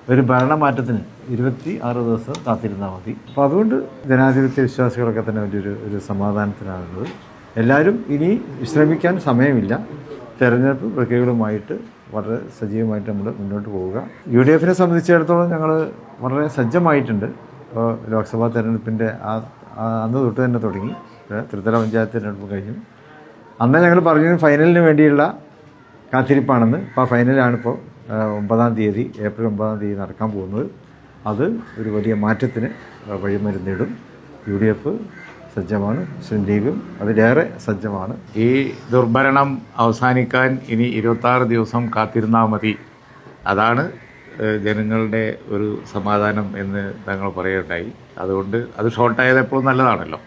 ഒരു ഭരണമാറ്റത്തിന് 26 ദിവസം കാത്തിരുന്നാൽ മതി. അപ്പോൾ അതുകൊണ്ട് ജനാധിപത്യ വിശ്വാസികളൊക്കെ തന്നെ ഒരു സമാധാനത്തിനാണുള്ളത്. എല്ലാവരും ഇനി വിശ്രമിക്കാൻ സമയമില്ല. തെരഞ്ഞെടുപ്പ് പ്രക്രിയകളുമായിട്ട് വളരെ സജീവമായിട്ട് നമ്മൾ മുന്നോട്ട് പോവുക. UDF-നെ സംബന്ധിച്ചിടത്തോളം ഞങ്ങൾ വളരെ സജ്ജമായിട്ടുണ്ട്. ഇപ്പോൾ ലോക്സഭാ തെരഞ്ഞെടുപ്പിൻ്റെ അന്ന് തൊട്ട് തന്നെ തുടങ്ങി. ത്രിതല പഞ്ചായത്ത് തെരഞ്ഞെടുപ്പ് കഴിഞ്ഞു. അന്ന് ഞങ്ങൾ പറഞ്ഞു ഫൈനലിന് വേണ്ടിയുള്ള കാത്തിരിപ്പാണെന്ന്. അപ്പോൾ ആ ഫൈനലാണിപ്പോൾ ഏപ്രിൽ 9-ാം തീയതി നടക്കാൻ പോകുന്നത്. അത് ഒരു വലിയ മാറ്റത്തിന് വഴിമരുന്നിടും. UDF സജ്ജമാണ്, മുസ്ലിം ലീഗും അതിലേറെ സജ്ജമാണ്. ഈ ദുർഭരണം അവസാനിക്കാൻ ഇനി 26 ദിവസം കാത്തിരുന്നാൽ മതി. അതാണ് ജനങ്ങളുടെ ഒരു സമാധാനം എന്ന് തങ്ങൾ പറയുകയുണ്ടായി. അതുകൊണ്ട് അത് ഷോർട്ടായത് എപ്പോഴും നല്ലതാണല്ലോ.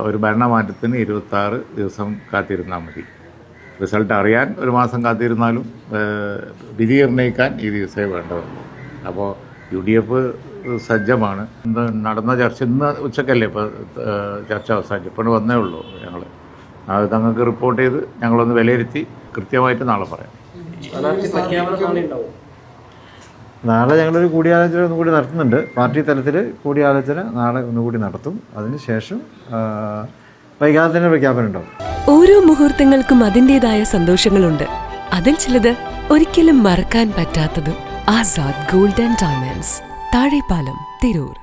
ഒരു ഭരണമാറ്റത്തിന് 26 ദിവസം കാത്തിരുന്നാൽ മതി. റിസൾട്ട് അറിയാൻ ഒരു മാസം കാത്തിരുന്നാലും വിധി നിർണ്ണയിക്കാൻ ഈ ദിവസമേ വേണ്ടതുള്ളൂ. അപ്പോൾ UDF സജ്ജമാണ്. നടന്ന ചർച്ച ഇന്ന് ഉച്ചക്കല്ലേ ഇപ്പോൾ ചർച്ച അവസാനിച്ചു. ഇപ്പോൾ വന്നേ ഉള്ളൂ. ഞങ്ങൾ അത് തങ്ങൾക്ക് റിപ്പോർട്ട് ചെയ്ത് ഞങ്ങളൊന്ന് വിലയിരുത്തി കൃത്യമായിട്ട് നാളെ പറയാം. നാളെ ഞങ്ങളൊരു കൂടിയാലോചന ഒന്നുകൂടി നടത്തുന്നുണ്ട്. പാർട്ടി തലത്തിൽ കൂടിയാലോചന നാളെ ഒന്നുകൂടി നടത്തും. അതിനുശേഷം വൈകാതെ തന്നെ പ്രഖ്യാപനം ഉണ്ടാവും. ഓരോ മുഹൂർത്തങ്ങൾക്കും അതിൻ്റെതായ സന്തോഷങ്ങളുണ്ട്. അതിൽ ചിലത് ഒരിക്കലും മറക്കാൻ പറ്റാത്തതും. Azad gold and diamonds, Thazhepalam, Tirur.